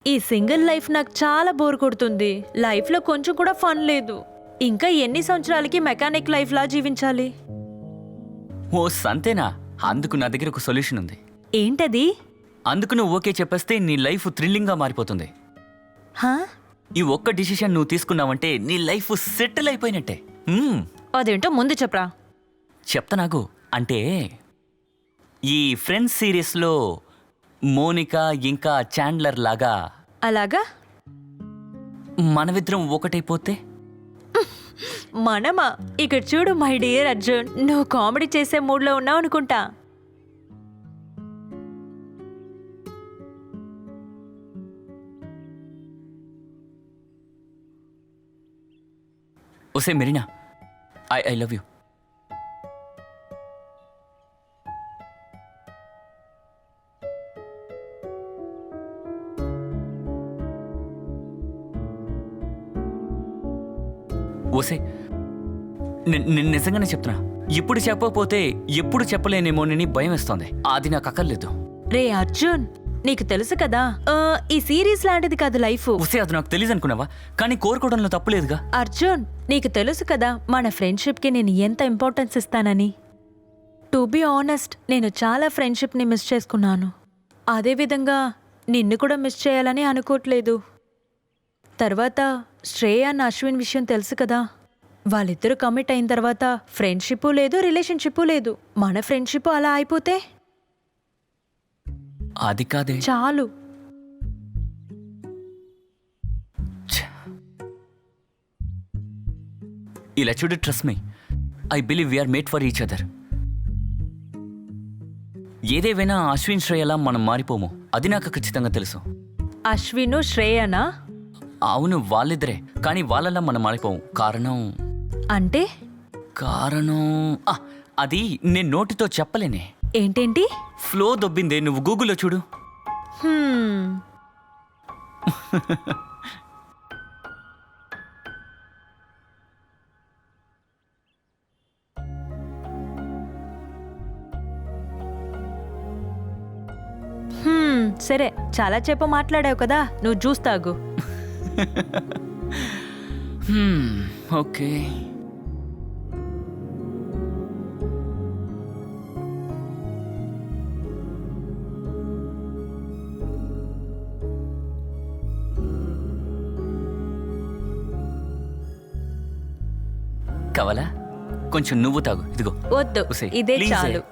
ఈ single life నాకు చాలా బోర్ కొడుతుంది. లైఫ్లో కొంచెం కూడా ఫన్ లేదు. ఇంకా ఎన్ని సంవత్సరాలకి మెకానిక్ లైఫ్ లా జీవించాలి? ఓ సంతేనా? అందుకు నా దగ్గర ఒక సొల్యూషన్ ఉంది. ఏంటది? అందుకు నువ్వు ఓకే చెప్పేస్తే నీ లైఫ్ థ్రిల్లింగ్గా మారిపోతుంది. హా? ఈ ఒక్క డిసిషన్ నువ్వు తీసుకున్నావంటే నీ లైఫ్ సెటిల్ అయిపోయినట్టే. అదేంటో ముందు చెప్పరా. చెప్తా నాకు. అంటే ఈ ఫ్రెండ్స్ సిరీస్లో మోనికా ఇంకా చాండ్లర్ లాగా అలాగా? మనమిద్దరం ఒకటైపోతే? మనమా? ఇక్కడ చూడు మై డియర్ అర్జున్, నువ్వు కామెడీ చేసే మూడ్లో ఉన్నావు అనుకుంటా. ఒసే మెరీనా, ఐ లవ్ యూ. ఓసే నిజంగానే చెప్తున్నా. ఇప్పుడు చెప్పకపోతే ఎప్పుడు చెప్పలేనేమోనని భయం వేస్తోంది. అది నాకు అక్కర్లేదు. రే అర్జున్, నీకు తెలుసు కదా ఈ సిరీస్ లాంటిది కాదు లైఫ్. ఓసే అది నాకు తెలియదు అనుకున్నావా? కానీ కోరుకోవడంలో తప్పులేదుగా. అర్జున్, నీకు తెలుసు కదా మన ఫ్రెండ్షిప్కి నేను ఎంత ఇంపార్టెన్స్ ఇస్తానని. టు బి ఆనెస్ట్, నేను చాలా ఫ్రెండ్షిప్ని మిస్ చేసుకున్నాను. అదేవిధంగా నిన్ను కూడా మిస్ చేయాలని అనుకోవట్లేదు. తర్వాత శ్రేయ అండ్ అశ్విన్ విషయం తెలుసు కదా. వాళ్ళిద్దరూ కమిట్ అయిన తర్వాత ఫ్రెండ్షిప్ లేదు, రిలేషన్షిప్ లేదు. మన ఫ్రెండ్షిప్ అలా అయిపోతే అది కాదే. చాలు. ఇలా చూడు, trust me, I believe we're made for each other. ఏదేవైనా అశ్విన్ శ్రేయలా మనం మారిపోము, అది నాకు ఖచ్చితంగా తెలుసు. అశ్విను శ్రేయనా? అవును, వాళ్ళిద్దరే. కానీ వాళ్ళలా మనం మారిపోము. కారణం అంటే? అది నేను నోటితో చెప్పలేనే. ఏంటేంటి? ఫ్లో దొబ్బిందే, నువ్వు గూగుల్లో చూడు. సరే, చాలా చెప్పు మాట్లాడావు కదా, నువ్వు జ్యూస్ తాగు. ఓకే. కావాలా? కొంచెం నువ్వు తాగు. ఇదిగో. వద్దు, ఉసే, ఇదే ప్లీజ్. చాలు.